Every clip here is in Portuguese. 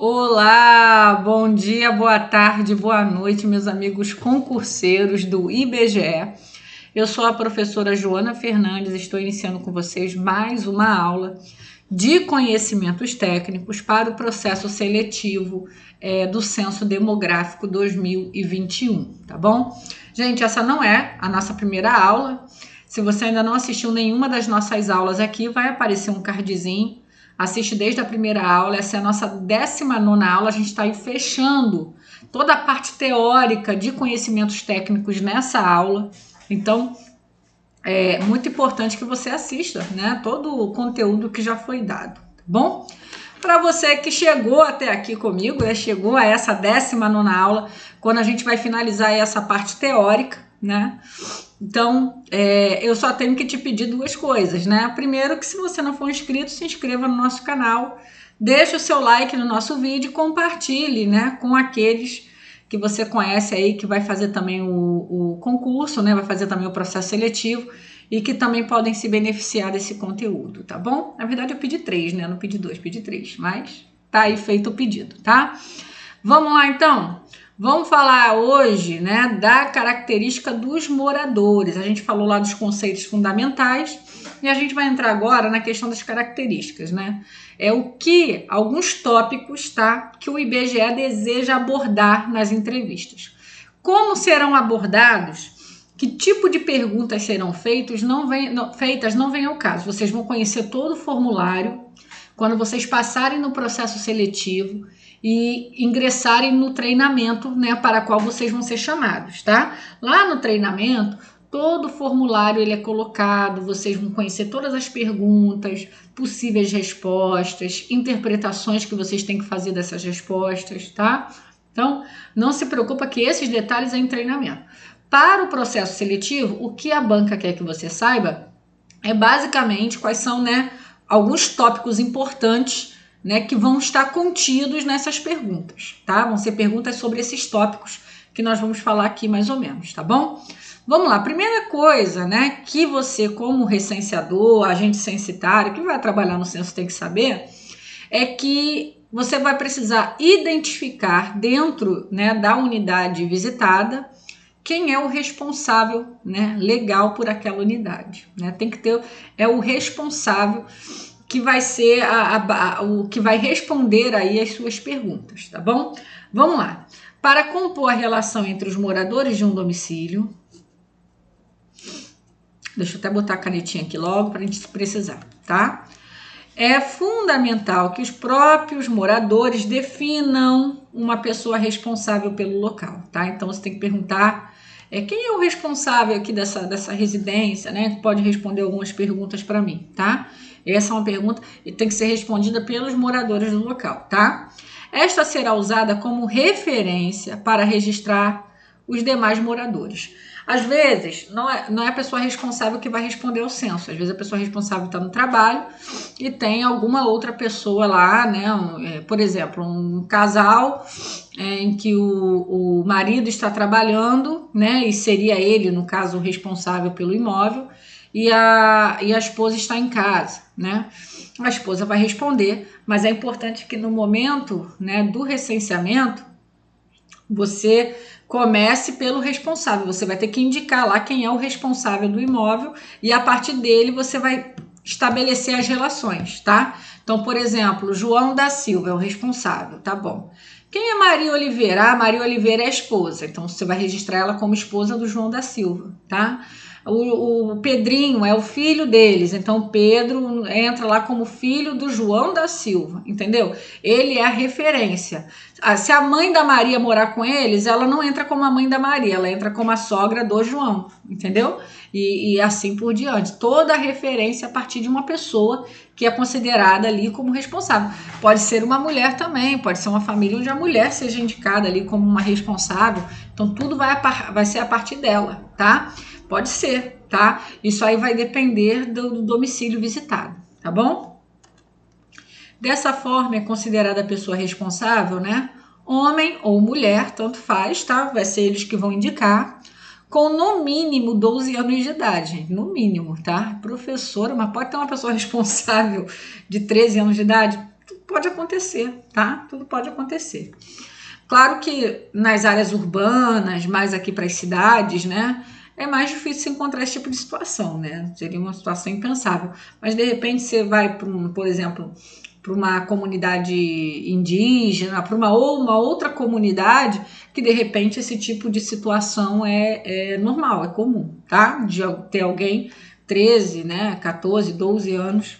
Olá, bom dia, boa tarde, boa noite, meus amigos concurseiros do IBGE. Eu sou a professora Joana Fernandes, estou iniciando com vocês mais uma aula de conhecimentos técnicos para o processo seletivo do Censo Demográfico 2021, tá bom? Gente, essa não é a nossa primeira aula. Se você ainda não assistiu nenhuma das nossas aulas aqui, vai aparecer um cardzinho. Assiste desde a primeira aula, essa é a nossa 19ª aula, a gente está aí fechando toda a parte teórica de conhecimentos técnicos nessa aula. Então, é muito importante que você assista, né, todo o conteúdo que já foi dado, tá bom? Para você que chegou até aqui comigo, chegou a essa 19ª aula, quando a gente vai finalizar essa parte teórica, né? Então, eu só tenho que te pedir duas coisas, né? Primeiro, que se você não for inscrito, se inscreva no nosso canal, deixe o seu like no nosso vídeo e compartilhe, né, com aqueles que você conhece aí, que vai fazer também o concurso, né? Vai fazer também o processo seletivo e que também podem se beneficiar desse conteúdo, tá bom? Na verdade, eu pedi 3, né? Não pedi 2, pedi 3, mas tá aí feito o pedido, tá? Vamos lá, então? Vamos falar hoje, né, da característica dos moradores. A gente falou lá dos conceitos fundamentais e a gente vai entrar agora na questão das características, né? É o que alguns tópicos, tá, que o IBGE deseja abordar nas entrevistas. Como serão abordados? Que tipo de perguntas serão feitas? Não vem ao caso. Vocês vão conhecer todo o formulário quando vocês passarem no processo seletivo e ingressarem no treinamento, né, para qual vocês vão ser chamados, tá? Lá no treinamento, todo o formulário ele é colocado, vocês vão conhecer todas as perguntas, possíveis respostas, interpretações que vocês têm que fazer dessas respostas, tá? Então, não se preocupa que esses detalhes é em treinamento. Para o processo seletivo, o que a banca quer que você saiba é basicamente quais são, né, alguns tópicos importantes, né, que vão estar contidos nessas perguntas, tá? Vão ser perguntas sobre esses tópicos que nós vamos falar aqui mais ou menos, tá bom? Vamos lá, primeira coisa, né, que você como recenseador, agente censitário, que vai trabalhar no censo tem que saber, é que você vai precisar identificar dentro, né, da unidade visitada quem é o responsável, né, legal por aquela unidade, né? Tem que ter o responsável que vai ser o que vai responder aí as suas perguntas, tá bom? Vamos lá. Para compor a relação entre os moradores de um domicílio, deixa eu até botar a canetinha aqui logo para a gente precisar, tá? É fundamental que os próprios moradores definam uma pessoa responsável pelo local, tá? Então você tem que perguntar quem é o responsável aqui dessa residência, né? Pode responder algumas perguntas para mim, tá? Essa é uma pergunta e tem que ser respondida pelos moradores do local, tá? Esta será usada como referência para registrar os demais moradores. Às vezes, não é a pessoa responsável que vai responder ao censo. Às vezes, a pessoa responsável está no trabalho e tem alguma outra pessoa lá, né? Por exemplo, um casal em que o marido está trabalhando, né? E seria ele, no caso, o responsável pelo imóvel, e a esposa está em casa, né? A esposa vai responder, mas é importante que no momento, né, do recenseamento, você comece pelo responsável. Você vai ter que indicar lá quem é o responsável do imóvel e a partir dele você vai estabelecer as relações, tá? Então, por exemplo, João da Silva é o responsável, tá bom. Quem é Maria Oliveira? Maria Oliveira é a esposa, então você vai registrar ela como esposa do João da Silva, tá? O Pedrinho é o filho deles, então o Pedro entra lá como filho do João da Silva, entendeu? Ele é a referência. Se a mãe da Maria morar com eles, ela não entra como a mãe da Maria, ela entra como a sogra do João, entendeu? E assim por diante. Toda a referência a partir de uma pessoa que é considerada ali como responsável. Pode ser uma mulher também, pode ser uma família onde a mulher seja indicada ali como uma responsável. Então tudo vai ser a partir dela, tá? Pode ser, tá? Isso aí vai depender do domicílio visitado, tá bom? Dessa forma é considerada a pessoa responsável, né? Homem ou mulher, tanto faz, tá? Vai ser eles que vão indicar, com no mínimo 12 anos de idade, gente. No mínimo, tá? Professora, mas pode ter uma pessoa responsável de 13 anos de idade? tudo pode acontecer, tá? Tudo pode acontecer. Claro que nas áreas urbanas, mais aqui para as cidades, né? É mais difícil encontrar esse tipo de situação, né? Seria uma situação impensável. Mas de repente você vai para por exemplo, para uma comunidade indígena, para uma outra comunidade, que de repente esse tipo de situação é normal, é comum, tá? De ter alguém 13, né, 14, 12 anos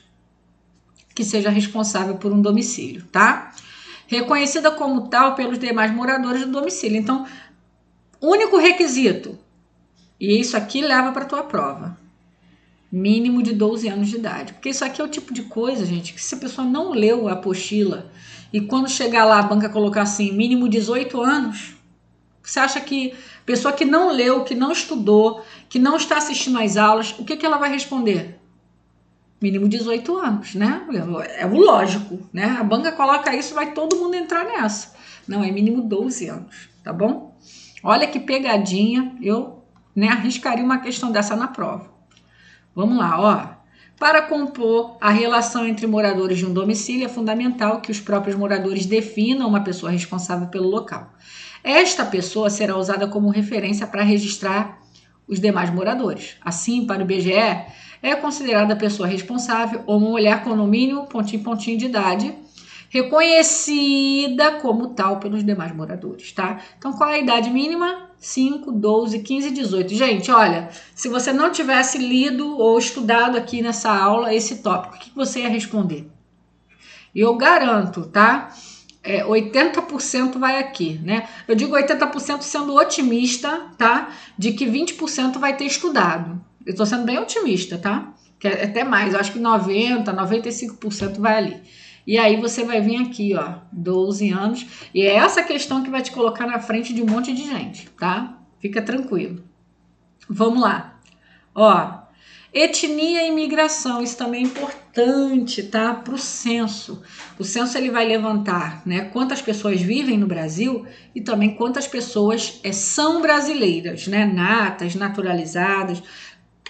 que seja responsável por um domicílio, tá? Reconhecida como tal pelos demais moradores do domicílio. Então, único requisito, e isso aqui leva para a tua prova, mínimo de 12 anos de idade. Porque isso aqui é o tipo de coisa, gente, que se a pessoa não leu a apostila e quando chegar lá a banca colocar assim, mínimo 18 anos, você acha que pessoa que não leu, que não estudou, que não está assistindo às aulas, o que ela vai responder? Mínimo 18 anos, né? É o lógico, né? A banca coloca isso, vai todo mundo entrar nessa. Não, é mínimo 12 anos, tá bom? Olha que pegadinha, eu arriscaria uma questão dessa na prova. Vamos lá, ó. Para compor a relação entre moradores de um domicílio, é fundamental que os próprios moradores definam uma pessoa responsável pelo local. Esta pessoa será usada como referência para registrar os demais moradores. Assim, para o IBGE, é considerada a pessoa responsável ou uma mulher com no mínimo pontinho de idade, reconhecida como tal pelos demais moradores, tá? Então, qual é a idade mínima? 5, 12, 15, 18. Gente, olha, se você não tivesse lido ou estudado aqui nessa aula esse tópico, o que você ia responder? Eu garanto, tá? 80% vai aqui, né? Eu digo 80% sendo otimista, tá? De que 20% vai ter estudado. Eu tô sendo bem otimista, tá? Que é até mais, eu acho que 90, 95% vai ali. E aí você vai vir aqui, ó, 12 anos, e é essa questão que vai te colocar na frente de um monte de gente, tá? Fica tranquilo. Vamos lá. Ó, etnia e imigração, isso também é importante, tá? Para o censo. O censo ele vai levantar, né, quantas pessoas vivem no Brasil e também quantas pessoas são brasileiras, né? Natas, naturalizadas.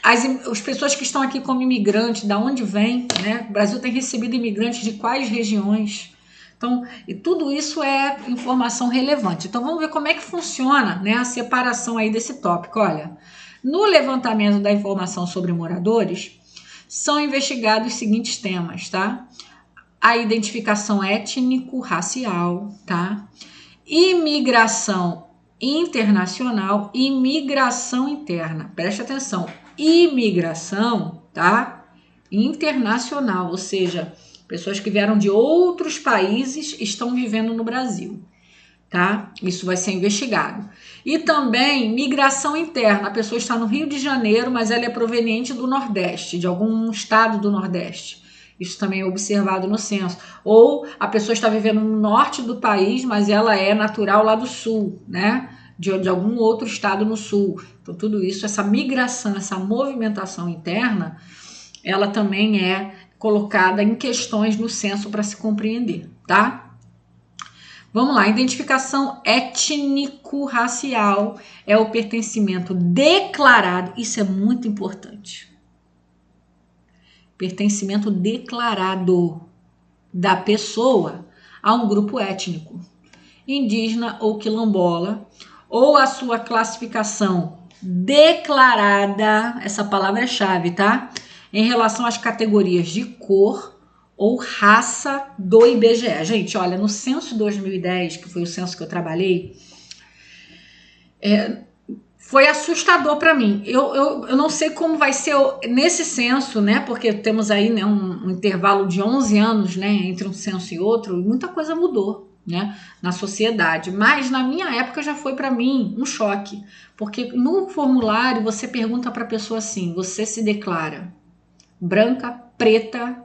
As pessoas que estão aqui como imigrantes, da onde vêm, né? O Brasil tem recebido imigrantes de quais regiões? Então, e tudo isso é informação relevante. Então, vamos ver como é que funciona, né, a separação aí desse tópico. Olha, no levantamento da informação sobre moradores, são investigados os seguintes temas, tá? A identificação étnico-racial, tá? Imigração internacional e migração interna. Preste atenção, imigração, tá? Internacional, ou seja, pessoas que vieram de outros países estão vivendo no Brasil, tá? Isso vai ser investigado. E também migração interna. A pessoa está no Rio de Janeiro, mas ela é proveniente do Nordeste, de algum estado do Nordeste. Isso também é observado no censo. Ou a pessoa está vivendo no norte do país, mas ela é natural lá do sul, né? De algum outro estado no sul. Então, tudo isso, essa migração, essa movimentação interna, ela também é colocada em questões no censo para se compreender, tá? Vamos lá, identificação étnico-racial é o pertencimento declarado, isso é muito importante. Pertencimento declarado da pessoa a um grupo étnico, indígena ou quilombola, ou a sua classificação declarada, essa palavra é chave, tá? Em relação às categorias de cor ou raça do IBGE. Gente, olha, no censo 2010, que foi o censo que eu trabalhei, foi assustador para mim. Eu não sei como vai ser nesse censo, né? Porque temos aí, né, um intervalo de 11 anos, né, entre um censo e outro, e muita coisa mudou, né, na sociedade. Mas na minha época já foi para mim um choque, porque no formulário você pergunta para a pessoa assim: você se declara branca, preta,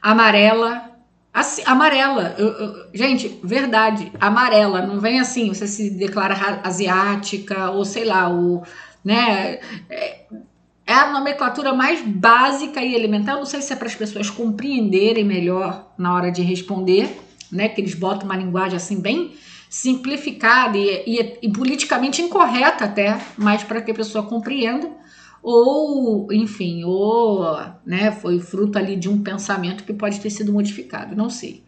amarela? Assim, amarela, gente, verdade, amarela, não vem assim, você se declara asiática ou sei lá, né? É a nomenclatura mais básica e elementar. Eu não sei se é para as pessoas compreenderem melhor na hora de responder, né? Que eles botam uma linguagem assim bem simplificada e politicamente incorreta até, mas para que a pessoa compreenda. Ou, enfim, né, foi fruto ali de um pensamento que pode ter sido modificado, não sei.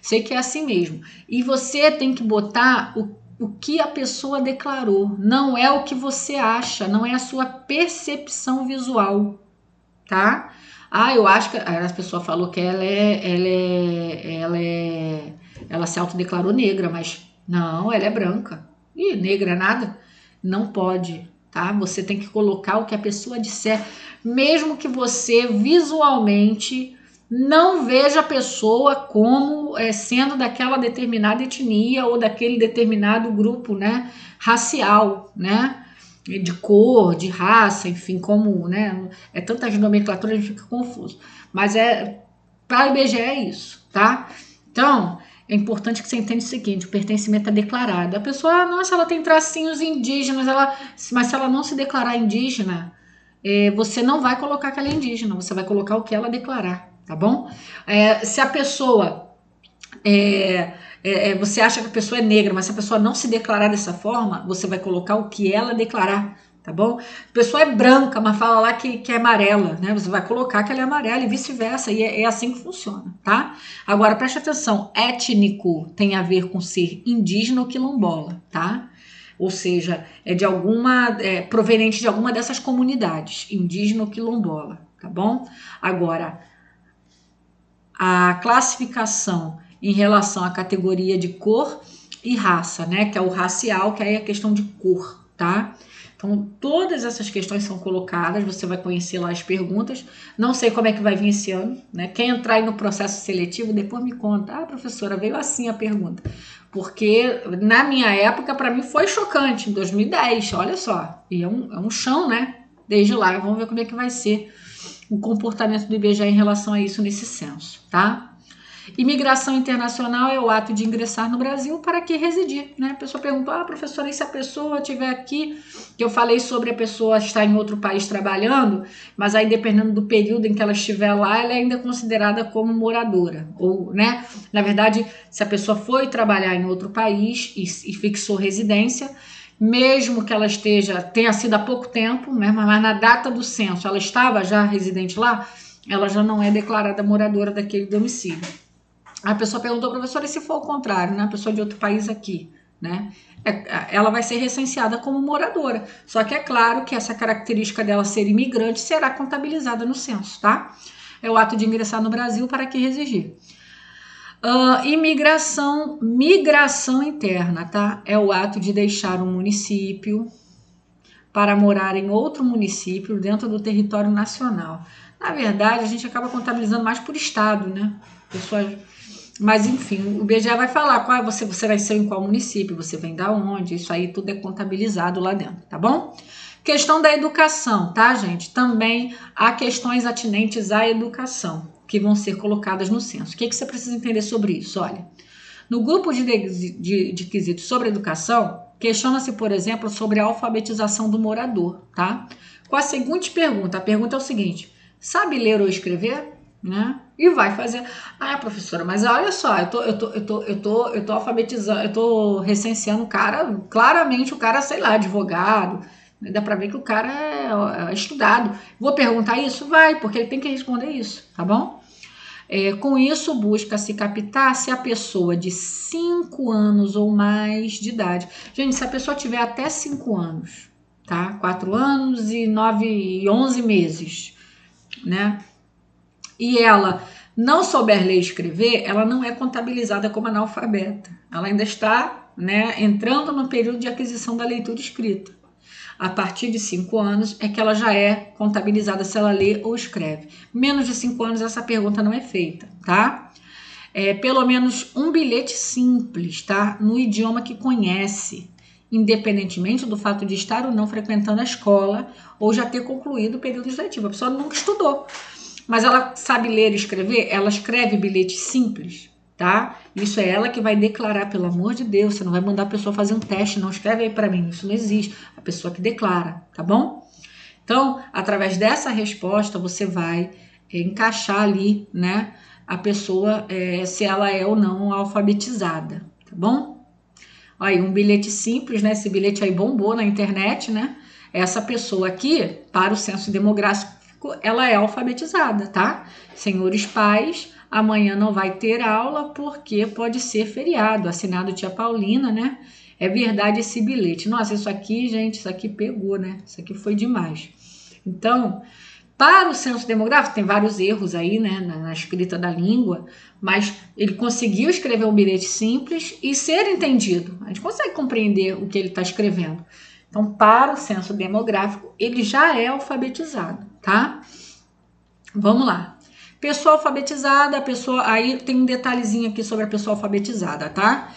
Sei que é assim mesmo. E você tem que botar o que a pessoa declarou. Não é o que você acha, não é a sua percepção visual, tá? Ah, eu acho que a pessoa falou que ela se autodeclarou negra, mas não, ela é branca. Ih, negra é nada? Não pode, tá? Você tem que colocar o que a pessoa disser, mesmo que você visualmente não veja a pessoa como sendo daquela determinada etnia ou daquele determinado grupo, né, racial, né? De cor, de raça, enfim, como, né? É tantas nomenclaturas, a gente fica confuso. Mas para o IBGE é isso, tá? Então, é importante que você entenda o seguinte: o pertencimento é declarado. A pessoa, nossa, ela tem tracinhos indígenas, mas se ela não se declarar indígena, você não vai colocar que ela é indígena, você vai colocar o que ela declarar, tá bom? Se a pessoa você acha que a pessoa é negra, mas se a pessoa não se declarar dessa forma, você vai colocar o que ela declarar, tá bom? A pessoa é branca, mas fala lá que é amarela, né? Você vai colocar que ela é amarela e vice-versa, e é assim que funciona, tá? Agora, preste atenção, étnico tem a ver com ser indígena ou quilombola, tá? Ou seja, proveniente de alguma dessas comunidades, indígena ou quilombola, tá bom? Agora, a classificação em relação à categoria de cor e raça, né? Que é o racial, que aí é a questão de cor, tá? Então, todas essas questões são colocadas, você vai conhecer lá as perguntas. Não sei como é que vai vir esse ano, né? Quem entrar aí no processo seletivo, depois me conta. Ah, professora, veio assim a pergunta. Porque na minha época, para mim, foi chocante, em 2010, olha só. E é um chão, né? Desde lá, vamos ver como é que vai ser o comportamento do IBGE em relação a isso nesse censo, tá? Imigração internacional é o ato de ingressar no Brasil para aqui residir, né? A pessoa perguntou, professora, e se a pessoa estiver aqui, que eu falei sobre a pessoa estar em outro país trabalhando, mas aí dependendo do período em que ela estiver lá, ela é ainda considerada como moradora, ou, né? Na verdade, se a pessoa foi trabalhar em outro país e fixou residência, mesmo que ela tenha sido há pouco tempo, né? Mas na data do censo ela estava já residente lá, ela já não é declarada moradora daquele domicílio. A pessoa perguntou, professora, e se for o contrário, né? A pessoa de outro país aqui, né? Ela vai ser recenseada como moradora. Só que é claro que essa característica dela ser imigrante será contabilizada no censo, tá? É o ato de ingressar no Brasil para aqui residir. Migração interna, tá? É o ato de deixar um município para morar em outro município dentro do território nacional. Na verdade, a gente acaba contabilizando mais por estado, né? Mas enfim, o IBGE vai falar qual você nasceu em qual município, você vem da onde, isso aí tudo é contabilizado lá dentro, tá bom? Questão da educação, tá, gente? Também há questões atinentes à educação que vão ser colocadas no censo. O que você precisa entender sobre isso? Olha, no grupo de quesitos sobre educação, questiona-se, por exemplo, sobre a alfabetização do morador, tá? Com a seguinte pergunta, a pergunta é o seguinte: sabe ler ou escrever? Né? E vai fazer. Professora, mas olha só, eu tô alfabetizando, eu tô recenseando o cara, claramente o cara, sei lá, advogado. Dá pra ver que o cara é estudado. Vou perguntar isso? Vai, porque ele tem que responder isso, tá bom? Com isso, busca-se captar se a pessoa de 5 anos ou mais de idade. Gente, se a pessoa tiver até 5 anos, tá? 4 anos e 9 e 11 meses, né? E ela não souber ler e escrever, ela não é contabilizada como analfabeta. Ela ainda está, né, entrando no período de aquisição da leitura escrita. A partir de 5 anos é que ela já é contabilizada se ela lê ou escreve. Menos de 5 anos essa pergunta não é feita, tá? Pelo menos um bilhete simples, tá? No idioma que conhece, independentemente do fato de estar ou não frequentando a escola ou já ter concluído o período letivo. A pessoa nunca estudou, mas ela sabe ler e escrever, ela escreve bilhete simples, tá? Isso é ela que vai declarar, pelo amor de Deus, você não vai mandar a pessoa fazer um teste, não escreve aí para mim, isso não existe. A pessoa que declara, tá bom? Então, através dessa resposta, você vai encaixar ali, né, a pessoa, se ela é ou não alfabetizada, tá bom? Aí, um bilhete simples, né, esse bilhete aí bombou na internet, né? Essa pessoa aqui, para o censo demográfico, ela é alfabetizada, tá? Senhores pais, amanhã não vai ter aula porque pode ser feriado, assinado tia Paulina, né? É verdade esse bilhete. Nossa, isso aqui, gente, isso aqui pegou, né? Isso aqui foi demais. Então, para o censo demográfico, tem vários erros aí, né, na escrita da língua, mas ele conseguiu escrever um bilhete simples e ser entendido. A gente consegue compreender o que ele está escrevendo. Então, para o censo demográfico, ele já é alfabetizado, tá? Vamos lá. Pessoa alfabetizada, aí tem um detalhezinho aqui sobre a pessoa alfabetizada, tá?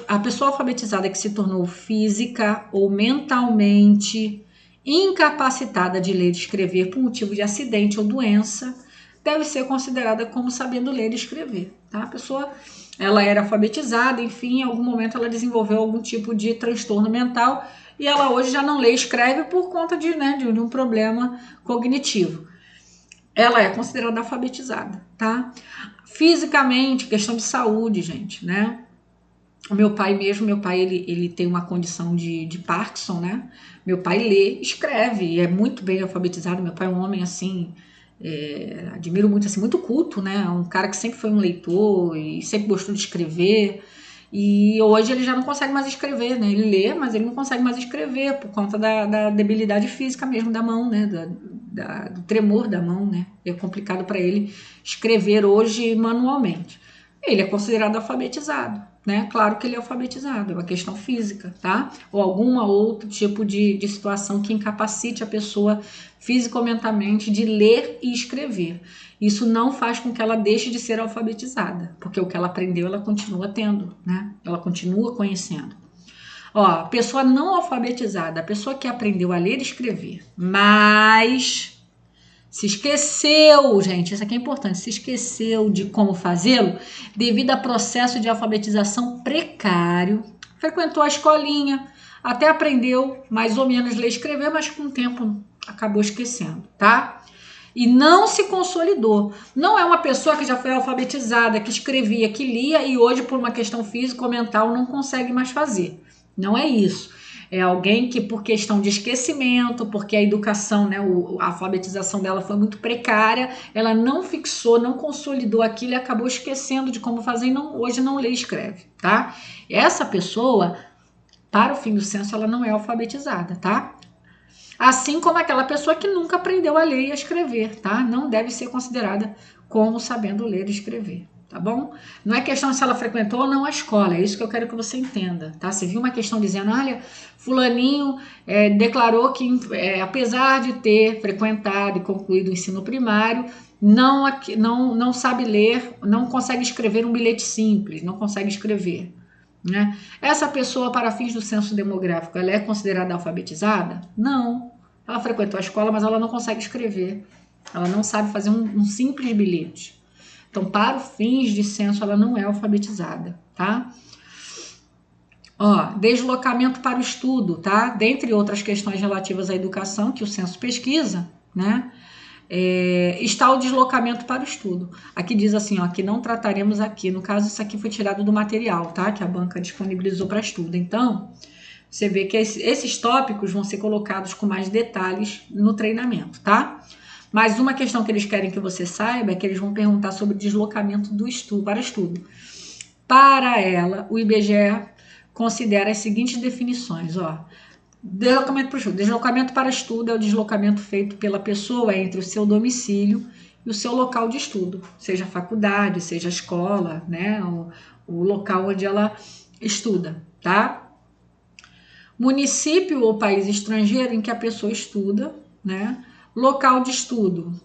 A pessoa alfabetizada que se tornou física ou mentalmente incapacitada de ler e escrever por motivo de acidente ou doença, deve ser considerada como sabendo ler e escrever, tá? A pessoa, ela era alfabetizada, enfim, em algum momento ela desenvolveu algum tipo de transtorno mental e ela hoje já não lê e escreve por conta de um problema cognitivo. Ela é considerada alfabetizada, tá? Fisicamente, questão de saúde, gente, né? O meu pai ele tem uma condição de Parkinson, né? Meu pai lê, escreve, e é muito bem alfabetizado. Meu pai é um homem, assim, admiro muito, assim, muito culto, né? Um cara que sempre foi um leitor e sempre gostou de escrever. E hoje ele já não consegue mais escrever, né? Ele lê, mas ele não consegue mais escrever por conta da debilidade física mesmo da mão, né? Do tremor da mão, né? É complicado para ele escrever hoje manualmente. Ele é considerado alfabetizado, né? Claro que ele é alfabetizado, é uma questão física, tá? Ou alguma outro tipo de situação que incapacite a pessoa fisicomentalmente de ler e escrever. Isso não faz com que ela deixe de ser alfabetizada, porque o que ela aprendeu ela continua tendo, né? Ela continua conhecendo. Ó, pessoa não alfabetizada, a pessoa que aprendeu a ler e escrever, mas se esqueceu, gente, isso aqui é importante, se esqueceu de como fazê-lo devido a processo de alfabetização precário, frequentou a escolinha, até aprendeu mais ou menos ler e escrever, mas com o tempo acabou esquecendo, tá? E não se consolidou. Não é uma pessoa que já foi alfabetizada, que escrevia, que lia e hoje, por uma questão física ou mental, não consegue mais fazer. Não é isso. É alguém que, por questão de esquecimento, porque a educação, né, a alfabetização dela foi muito precária, ela não fixou, não consolidou aquilo e acabou esquecendo de como fazer e hoje não lê e escreve, tá? Essa pessoa, para o fim do censo, ela não é alfabetizada, tá? Assim como aquela pessoa que nunca aprendeu a ler e a escrever, tá? Não deve ser considerada como sabendo ler e escrever, tá bom? Não é questão se ela frequentou ou não a escola, é isso que eu quero que você entenda, tá? Você viu uma questão dizendo, olha, fulaninho declarou que, apesar de ter frequentado e concluído o ensino primário, não sabe ler, não consegue escrever um bilhete simples, não consegue escrever. Né? Essa pessoa, para fins do censo demográfico, ela é considerada alfabetizada? Não. Ela frequentou a escola, mas ela não consegue escrever. Ela não sabe fazer um simples bilhete. Então, para os fins de censo, ela não é alfabetizada, tá? Ó, deslocamento para o estudo, tá? Dentre outras questões relativas à educação que o censo pesquisa, né? Está o deslocamento para o estudo. Aqui diz assim, ó, que não trataremos aqui. No caso, isso aqui foi tirado do material, tá? Que a banca disponibilizou para estudo. Então, você vê que esses tópicos vão ser colocados com mais detalhes no treinamento, tá? Mas uma questão que eles querem que você saiba é que eles vão perguntar sobre deslocamento do estudo para estudo. Para ela, o IBGE considera as seguintes definições, ó. Deslocamento para estudo. Deslocamento para estudo é o deslocamento feito pela pessoa entre o seu domicílio e o seu local de estudo, seja a faculdade, seja a escola, né? O local onde ela estuda, tá? Município ou país estrangeiro em que a pessoa estuda, né? Local de estudo,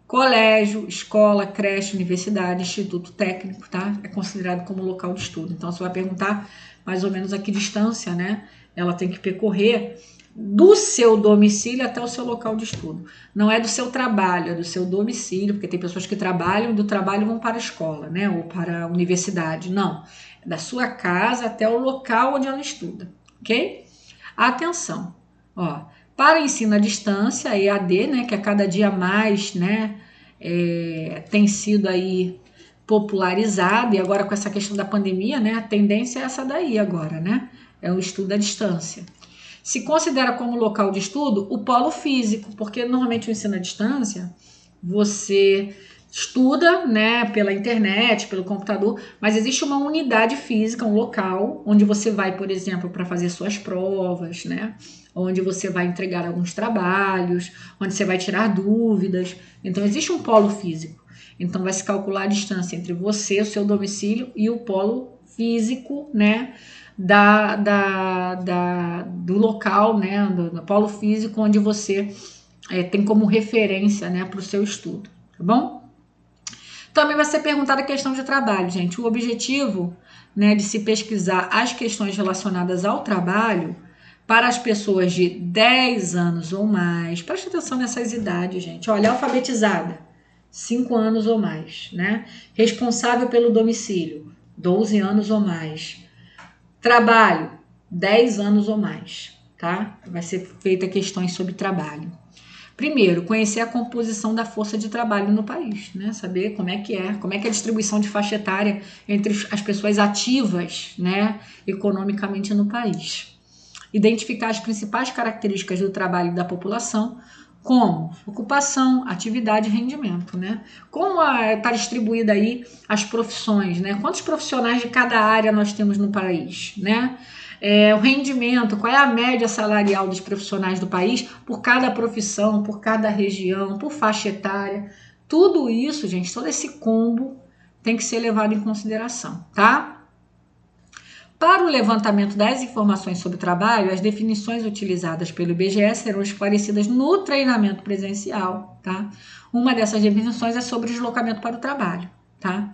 colégio, escola, creche, universidade, instituto técnico, tá? É considerado como local de estudo. Então, você vai perguntar mais ou menos a que distância, né? Ela tem que percorrer do seu domicílio até o seu local de estudo. Não é do seu trabalho, é do seu domicílio, porque tem pessoas que trabalham e do trabalho vão para a escola, né? Ou para a universidade. Não. É da sua casa até o local onde ela estuda, ok? Atenção, ó. Para ensino à distância, EAD, né, que a cada dia mais, né, tem sido aí popularizado, e agora com essa questão da pandemia, né, a tendência é essa daí agora, né, é o estudo à distância. Se considera como local de estudo o polo físico, porque normalmente o ensino à distância, você estuda, né, pela internet, pelo computador, mas existe uma unidade física, um local, onde você vai, por exemplo, para fazer suas provas, né, onde você vai entregar alguns trabalhos, onde você vai tirar dúvidas. Então, existe um polo físico. Então, vai se calcular a distância entre você, o seu domicílio e o polo físico, né, do local, né, do polo físico onde você tem como referência, né, para o seu estudo, tá bom? Também vai ser perguntada a questão de trabalho, gente. O objetivo, né, de se pesquisar as questões relacionadas ao trabalho para as pessoas de 10 anos ou mais. Preste atenção nessas idades, gente. Olha, alfabetizada, 5 anos ou mais, né? Responsável pelo domicílio, 12 anos ou mais. Trabalho, 10 anos ou mais, tá? Vai ser feita questões sobre trabalho. Primeiro, conhecer a composição da força de trabalho no país, né? Saber como é a distribuição de faixa etária entre as pessoas ativas, né, economicamente no país. Identificar as principais características do trabalho da população, como ocupação, atividade e rendimento, né? Como está distribuída aí as profissões, né? Quantos profissionais de cada área nós temos no país, né? O rendimento, qual é a média salarial dos profissionais do país por cada profissão, por cada região, por faixa etária. Tudo isso, gente, todo esse combo tem que ser levado em consideração, tá? Para o levantamento das informações sobre o trabalho, as definições utilizadas pelo IBGE serão esclarecidas no treinamento presencial, tá? Uma dessas definições é sobre deslocamento para o trabalho, tá?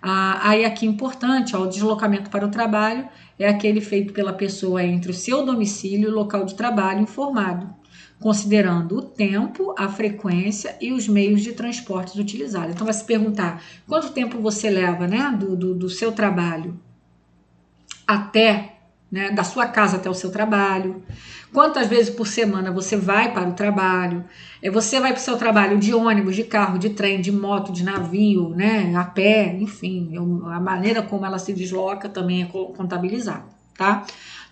Aí aqui importante, ó, o deslocamento para o trabalho é aquele feito pela pessoa entre o seu domicílio e o local de trabalho informado, considerando o tempo, a frequência e os meios de transportes utilizados. Então vai se perguntar quanto tempo você leva, né, do seu trabalho até, né, da sua casa até o seu trabalho, quantas vezes por semana você vai para o trabalho, você vai para o seu trabalho de ônibus, de carro, de trem, de moto, de navio, né, a pé, enfim, a maneira como ela se desloca também é contabilizada, tá?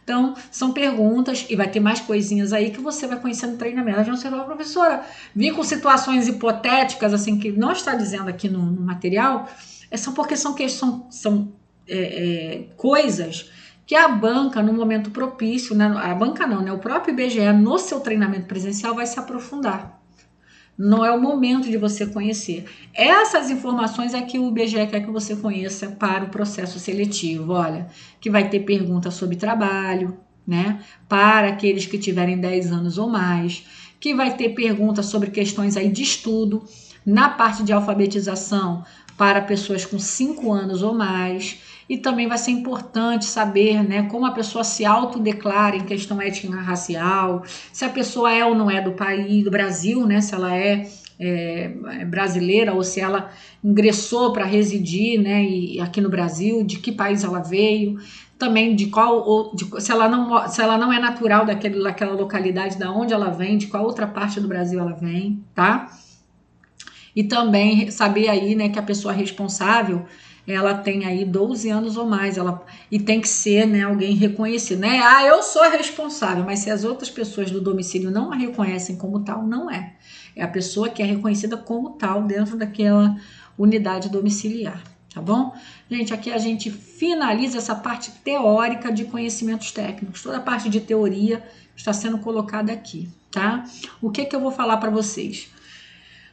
Então, são perguntas e vai ter mais coisinhas aí que você vai conhecer no treinamento. A gente vai falar, professora, vim com situações hipotéticas, assim, que não está dizendo aqui no material, são porque são coisas que a banca, no momento propício, né, a banca não, né, o próprio IBGE, no seu treinamento presencial, vai se aprofundar. Não é o momento de você conhecer. Essas informações é que o IBGE quer que você conheça para o processo seletivo. Olha, que vai ter perguntas sobre trabalho, né, para aqueles que tiverem 10 anos ou mais, que vai ter perguntas sobre questões aí de estudo, na parte de alfabetização, para pessoas com 5 anos ou mais. E também vai ser importante saber, né, como a pessoa se autodeclara em questão étnico-racial, se a pessoa é ou não é do país, do Brasil, né, se ela é brasileira ou se ela ingressou para residir, né, aqui no Brasil, de que país ela veio, também se ela não é natural daquela localidade, da onde ela vem, de qual outra parte do Brasil ela vem, tá? E também saber aí, né, que a pessoa responsável, ela tem aí 12 anos ou mais, e tem que ser, né, alguém reconhecido, né? Ah, eu sou responsável, mas se as outras pessoas do domicílio não a reconhecem como tal, não é. É a pessoa que é reconhecida como tal dentro daquela unidade domiciliar, tá bom? Gente, aqui a gente finaliza essa parte teórica de conhecimentos técnicos. Toda a parte de teoria está sendo colocada aqui, tá? O que eu vou falar para vocês?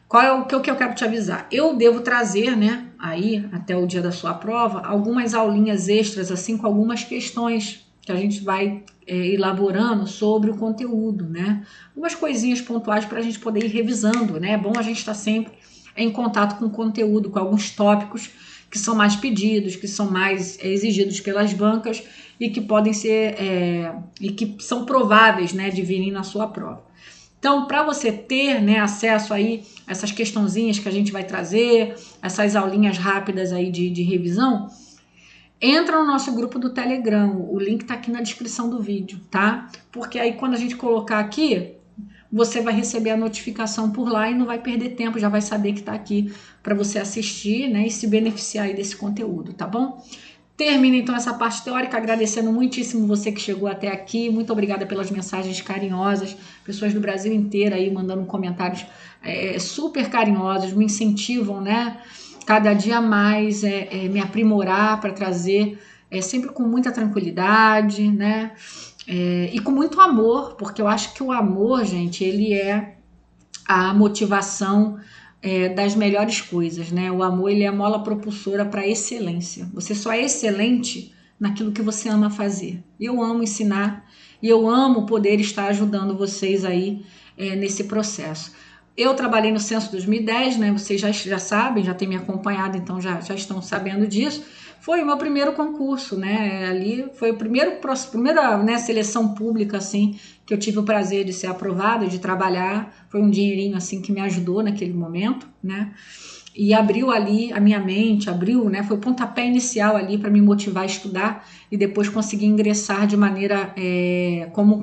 Qual é o que eu quero te avisar? Eu devo trazer, né, aí, até o dia da sua prova, algumas aulinhas extras, assim, com algumas questões que a gente vai elaborando sobre o conteúdo, né? Umas coisinhas pontuais para a gente poder ir revisando, né? É bom a gente estar sempre em contato com o conteúdo, com alguns tópicos que são mais pedidos, que são mais exigidos pelas bancas e que podem ser, e que são prováveis, né, de virem na sua prova. Então, para você ter, né, acesso aí a essas questãozinhas que a gente vai trazer, essas aulinhas rápidas aí de revisão, entra no nosso grupo do Telegram, o link tá aqui na descrição do vídeo, tá? Porque aí quando a gente colocar aqui, você vai receber a notificação por lá e não vai perder tempo, já vai saber que tá aqui para você assistir, né, e se beneficiar aí desse conteúdo, tá bom? Termina então essa parte teórica agradecendo muitíssimo você que chegou até aqui. Muito obrigada pelas mensagens carinhosas, pessoas do Brasil inteiro aí mandando comentários super carinhosos, me incentivam, né? Cada dia mais me aprimorar para trazer sempre com muita tranquilidade, né? E com muito amor, porque eu acho que o amor, gente, ele é a motivação das melhores coisas, né? O amor, ele é a mola propulsora para a excelência. Você só é excelente naquilo que você ama fazer. Eu amo ensinar e eu amo poder estar ajudando vocês aí nesse processo. Eu trabalhei no Censo 2010, né? Vocês já sabem, já têm me acompanhado, então já estão sabendo disso. Foi o meu primeiro concurso, né? Ali foi a primeira, né, seleção pública, assim, que eu tive o prazer de ser aprovada, de trabalhar. Foi um dinheirinho, assim, que me ajudou naquele momento, né? E abriu ali a minha mente, abriu, né? Foi o pontapé inicial ali para me motivar a estudar e depois conseguir ingressar de maneira,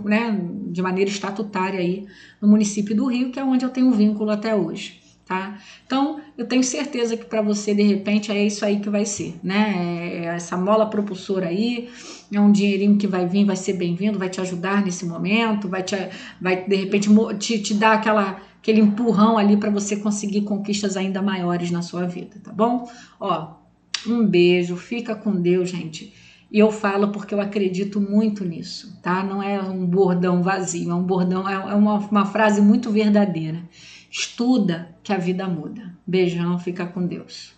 né, de maneira estatutária aí no município do Rio, que é onde eu tenho um vínculo até hoje. Tá? Então, eu tenho certeza que para você, de repente, é isso aí que vai ser, né? Essa mola propulsora aí, é um dinheirinho que vai vir, vai ser bem-vindo, vai te ajudar nesse momento, vai de repente, te dar aquele empurrão ali para você conseguir conquistas ainda maiores na sua vida, tá bom? Ó, um beijo, fica com Deus, gente. E eu falo porque eu acredito muito nisso, tá? Não é um bordão vazio, é um bordão, é uma frase muito verdadeira. Estuda que a vida muda. Beijão, fica com Deus.